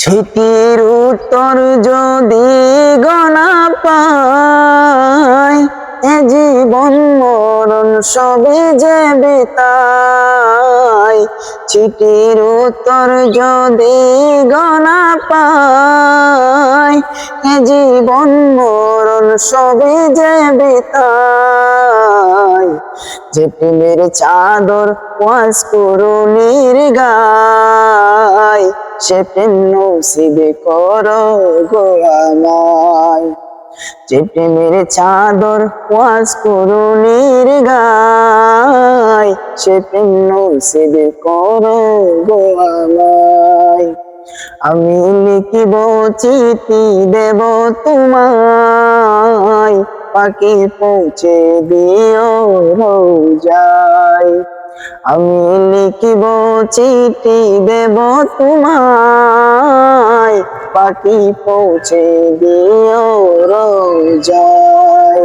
চিঠির উত্তর যদি গনা পাই, এ জীবন মরণ সবে যে বিতাই। চিঠির উত্তর যদি গনা পাই, এ জীবন মরণ সবে যে বিতাই। যে প্রেমের চাদর ওয়াজ করুণীর গায়, সে প্রেম নসিবে করো গো আমায়। যে প্রেমের চাদর ওয়াজ করুণীর গায়, সে প্রেম নসিবে করো গো আমায়। আমি লিখিব চিঠি দেব তোমায়, পাখি পৌঁছে দিও রোজায়। আমি লিখিব চিঠি দেব তোমায়, পাখি পৌঁছে দিও রোজায়।